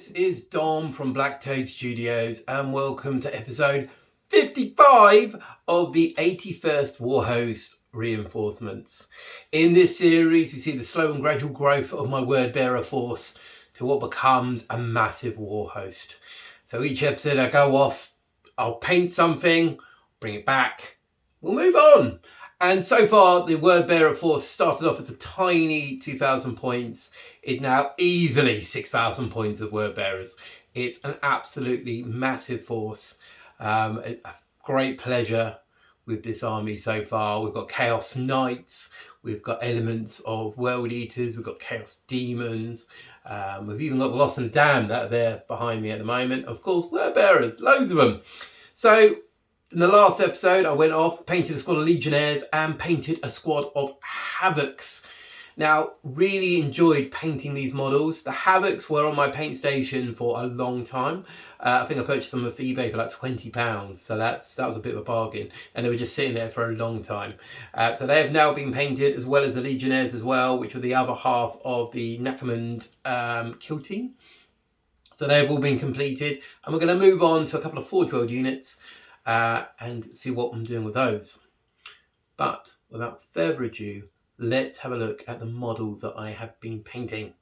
This is Dom from Black Toad Studios and welcome to episode 55 of the 81st Warhost reinforcements. In this series we see the slow and gradual growth of my word bearer force to what becomes a massive Warhost. So each episode I go off, I'll paint something, bring it back, we'll move on. And so far the word bearer force started off as a tiny 2,000 points. Is now easily 6,000 points of word bearers. It's an absolutely massive force. A great pleasure with this army so far. We've got Chaos Knights, we've got elements of World Eaters, we've got Chaos Demons, we've even got the Lost and Damned that are there behind me at the moment. Of course, word bearers, loads of them. So in the last episode, I went off, painted a squad of Legionnaires and painted a squad of Havocs. Now, really enjoyed painting these models. The Havocs were on my paint station for a long time. I think I purchased them off eBay for like £20, so that was a bit of a bargain. And they were just sitting there for a long time. So they have now been painted, as well as the Legionnaires as well, which are the other half of the MacLeod kill team. So they've all been completed. And we're going to move on to a couple of Forge World units and see what I'm doing with those. But without further ado, let's have a look at the models that I have been painting.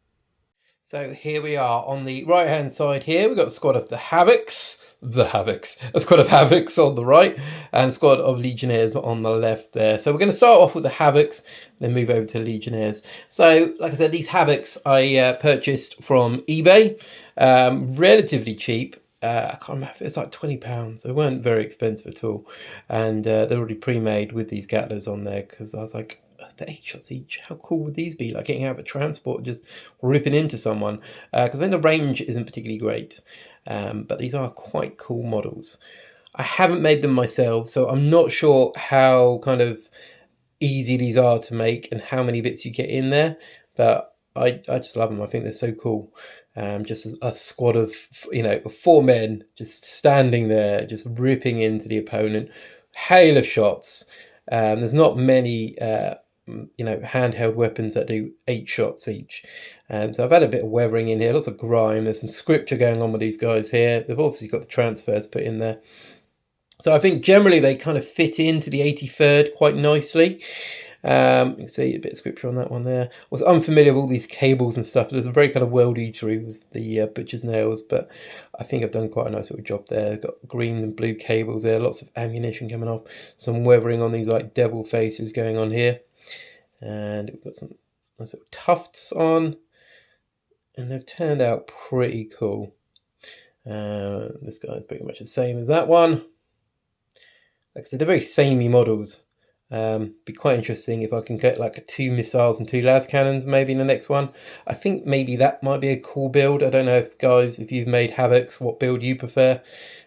So here we are on the right hand side here. We've got a squad of the Havocs, a squad of Havocs on the right and a squad of Legionnaires on the left there. So we're going to start off with the Havocs, then move over to Legionnaires. So like I said, these Havocs I purchased from eBay, relatively cheap. I can't remember, it's like £20. They weren't very expensive at all. And they're already pre-made with these Gattlers on there because I was like, the 8 shots each, how cool would these be? Like getting out of a transport, just ripping into someone. Because I think the range isn't particularly great. But these are quite cool models. I haven't made them myself, so I'm not sure how kind of easy these are to make and how many bits you get in there. But I just love them. I think they're so cool. Just a squad of, 4 men just standing there, just ripping into the opponent. Hail of shots. There's not many handheld weapons that do 8 shots each. So I've had a bit of weathering in here, lots of grime. There's some scripture going on with these guys here. They've obviously got the transfers put in there. So I think generally they kind of fit into the 83rd quite nicely. You can see a bit of scripture on that one there. I was unfamiliar with all these cables and stuff. There's a very kind of world eatery with the butcher's nails, but I think I've done quite a nice little job there. Got green and blue cables there, lots of ammunition coming off, some weathering on these like devil faces going on here. And we've got some nice little tufts on, and they've turned out pretty cool. This guy's pretty much the same as that one. Like I said, they're very samey models. Be quite interesting if I can get like 2 missiles and 2 las cannons maybe in the next one. I think maybe that might be a cool build. I don't know if guys, if you've made Havocs, what build you prefer.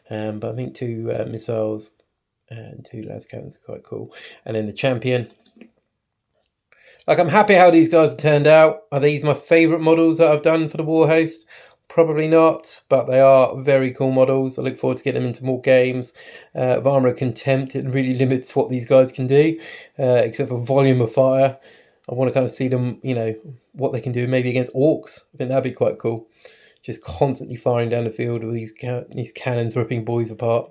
But I think 2 missiles and 2 las cannons are quite cool. And then the champion. Like, I'm happy how these guys have turned out. Are these my favourite models that I've done for the Warhost? Probably not, but they are very cool models. I look forward to getting them into more games. Armour of Contempt, it really limits what these guys can do, except for volume of fire. I want to kind of see them, what they can do maybe against orcs. I think that'd be quite cool. Just constantly firing down the field with these cannons ripping boys apart.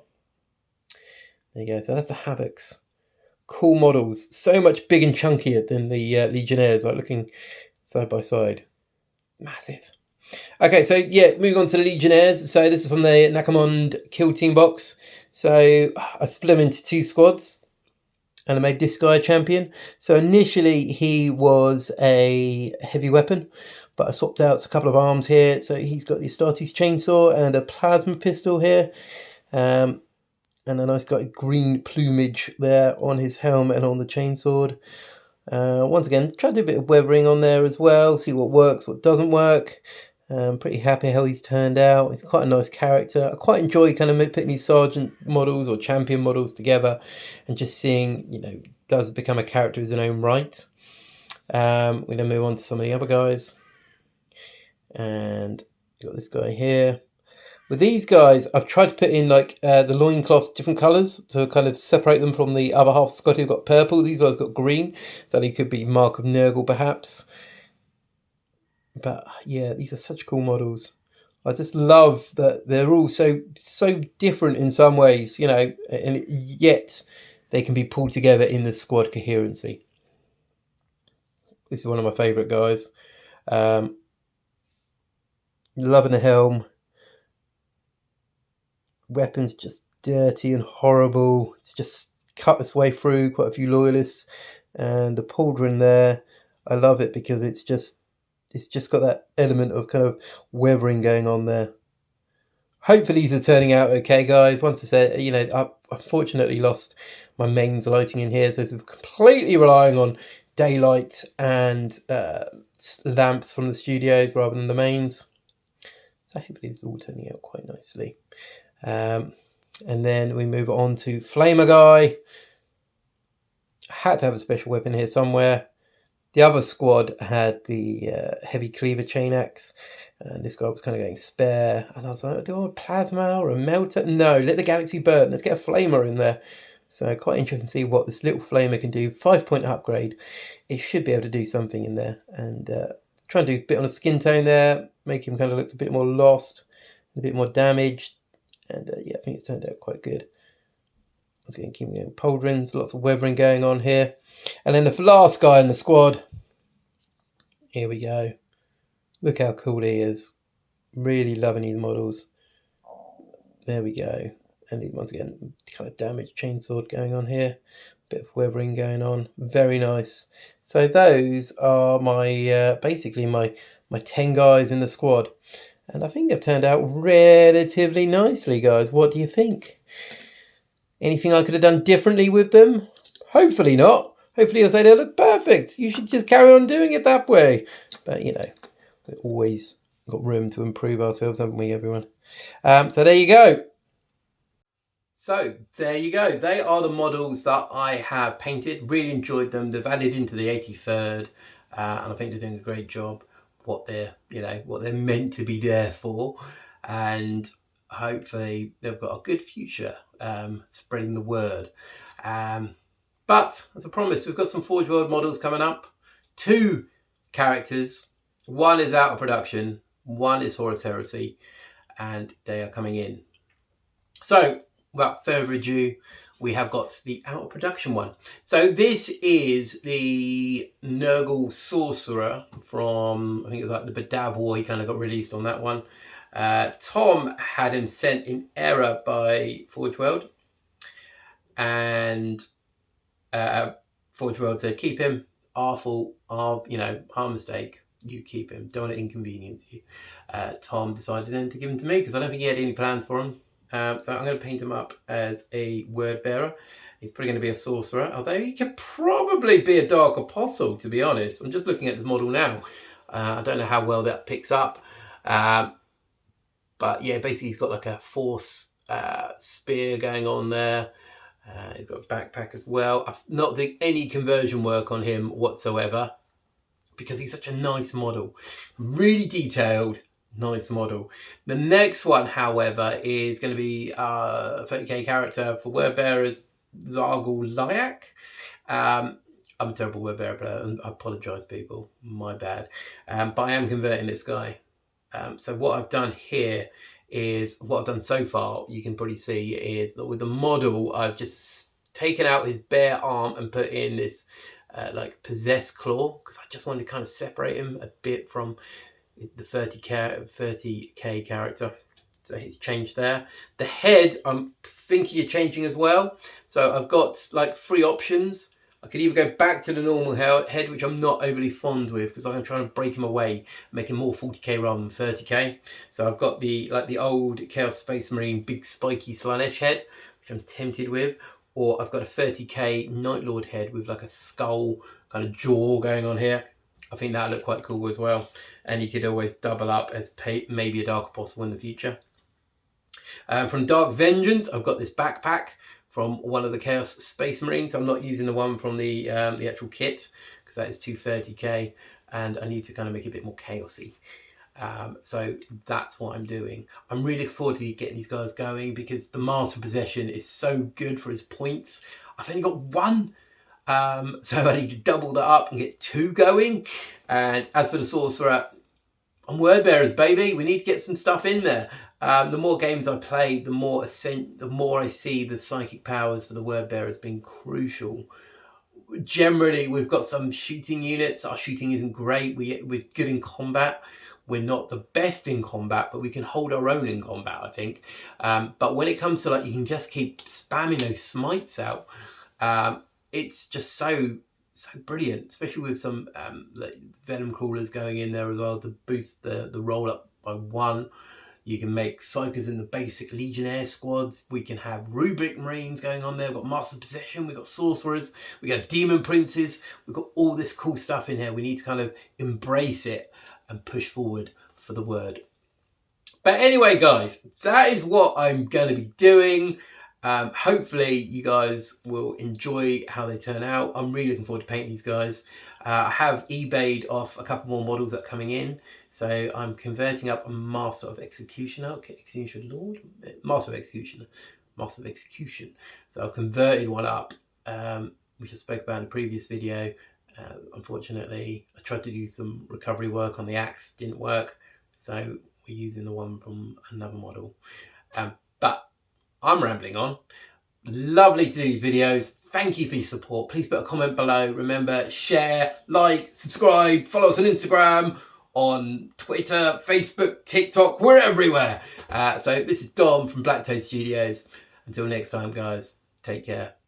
There you go, so that's the Havocs. Cool models, so much big and chunkier than the Legionnaires, like looking side by side. Massive. Okay, so yeah, moving on to the Legionnaires. So this is from the MacLeod kill team box. So I split them into 2 squads and I made this guy a champion. So initially he was a heavy weapon, but I swapped out a couple of arms here. So he's got the Astartes chainsaw and a plasma pistol here. And a nice guy green plumage there on his helmet and on the chainsword. Once again, try to do a bit of weathering on there as well, see what works, what doesn't work. Pretty happy how he's turned out. He's quite a nice character. I quite enjoy kind of putting these sergeant models or champion models together and just seeing, does it become a character in his own right. We're going to move on to some of the other guys. And got this guy here. With these guys, I've tried to put in like the loincloths different colours to kind of separate them from the other half of Scotty who've got purple. These guys got green, so they could be Mark of Nurgle perhaps. But yeah, these are such cool models. I just love that they're all so different in some ways, you know, and yet they can be pulled together in the squad coherency. This is one of my favourite guys. Loving the helm. Weapons just dirty and horrible. It's just cut its way through quite a few loyalists. And the pauldron there, I love it because it's just got that element of kind of weathering going on there. Hopefully these are turning out okay, guys. Once I said, you know, I unfortunately lost my mains lighting in here, so it's completely relying on daylight and lamps from the studios rather than the mains. So hopefully it's all turning out quite nicely. And then we move on to Flamer Guy. I had to have a special weapon here somewhere. The other squad had the heavy cleaver chain axe, and this guy was kind of going spare. And I was like, do I want a plasma or a melter? No, let the galaxy burn. Let's get a flamer in there. So quite interesting to see what this little flamer can do. 5-point upgrade. It should be able to do something in there. And try and do a bit on a skin tone there, make him kind of look a bit more lost, a bit more damaged. And yeah, I think it's turned out quite good. Let's keep going. Pauldrons, lots of weathering going on here. And then the last guy in the squad. Here we go. Look how cool he is. Really loving these models. There we go. And once again, kind of damaged chainsword going on here. Bit of weathering going on. Very nice. So those are my basically my 10 guys in the squad. And I think they've turned out relatively nicely, guys. What do you think? Anything I could have done differently with them? Hopefully not. Hopefully you'll say they look perfect. You should just carry on doing it that way. But, you know, we've always got room to improve ourselves, haven't we, everyone? So there you go. So there you go. They are the models that I have painted. Really enjoyed them. They've added into the 83rd. And I think they're doing a great job. What they're meant to be there for. And hopefully they've got a good future spreading the word. But as I promised, we've got some Forge World models coming up. 2 characters. One is out of production. One is Horus Heresy. And they are coming in. So without further ado, we have got the out of production one. So this is the Nurgle Sorcerer from, I think it was like the Badab War. He kind of got released on that one. Tom had him sent in error by Forge World, and Forge World said, keep him. Our fault, our mistake. You keep him. Don't want to inconvenience you. Tom decided then to give him to me because I don't think he had any plans for him. So I'm going to paint him up as a word bearer. He's probably going to be a sorcerer, although he could probably be a dark apostle, to be honest. I'm just looking at this model now. I don't know how well that picks up. But yeah, basically he's got like a force spear going on there. He's got a backpack as well. I've not done any conversion work on him whatsoever because he's such a nice model. Really detailed, nice model. The next one, however, is going to be a 30k character for word bearers, Zargal Lyak. I'm a terrible word bearer, but I apologise, people. My bad. But I am converting this guy. So what I've done here is, what I've done so far, you can probably see, is that with the model, I've just taken out his bare arm and put in this like possessed claw, because I just wanted to kind of separate him a bit from the 30k character. So he's changed there. The head, I'm thinking of changing as well. So I've got like 3 options. I could either go back to the normal head, which I'm not overly fond with, because I'm trying to break him away, make him more 40k rather than 30k. So I've got the old Chaos Space Marine big spiky Slanesh head, which I'm tempted with, or I've got a 30k Night Lord head with like a skull kind of jaw going on here. I think that'll look quite cool as well. And you could always double up as maybe a Dark Apostle in the future. From Dark Vengeance, I've got this backpack from one of the Chaos Space Marines. I'm not using the one from the actual kit, because that is 230k, and I need to kind of make it a bit more chaosy. So that's what I'm doing. I'm really looking forward to getting these guys going, because the Master Possession is so good for his points. I've only got 1, so I need to double that up and get 2 going. And as for the Sorcerer, on word bearers, baby. We need to get some stuff in there. The more games I play, the more I see the psychic powers for the word bearers being crucial. Generally, we've got some shooting units. Our shooting isn't great. We're good in combat. We're not the best in combat, but we can hold our own in combat, I think. But when it comes to, like, you can just keep spamming those smites out. It's just so brilliant, especially with some like venom crawlers going in there as well to boost the roll up by 1. You can make psychers in the basic legionnaire squads. We can have rubric marines going on there. We've got master possession. We've got sorcerers. We got demon princes. We've got all this cool stuff in here. We need to kind of embrace it and push forward for the word. But anyway, guys, that is what I'm going to be doing. Hopefully you guys will enjoy how they turn out. I'm really looking forward to painting these guys. I have eBayed off a couple more models that are coming in, so I'm converting up a Master of Executioner, Execution Lord, Master of Executioner, Master of Execution. So I've converted one up, which I spoke about in a previous video. Unfortunately, I tried to do some recovery work on the axe, didn't work, so we're using the one from another model. But I'm rambling on. Lovely to do these videos. Thank you for your support. Please put a comment below. Remember, share, like, subscribe, follow us on Instagram, on Twitter, Facebook, TikTok. We're everywhere. So this is Dom from Black Toad Studios. Until next time, guys, take care.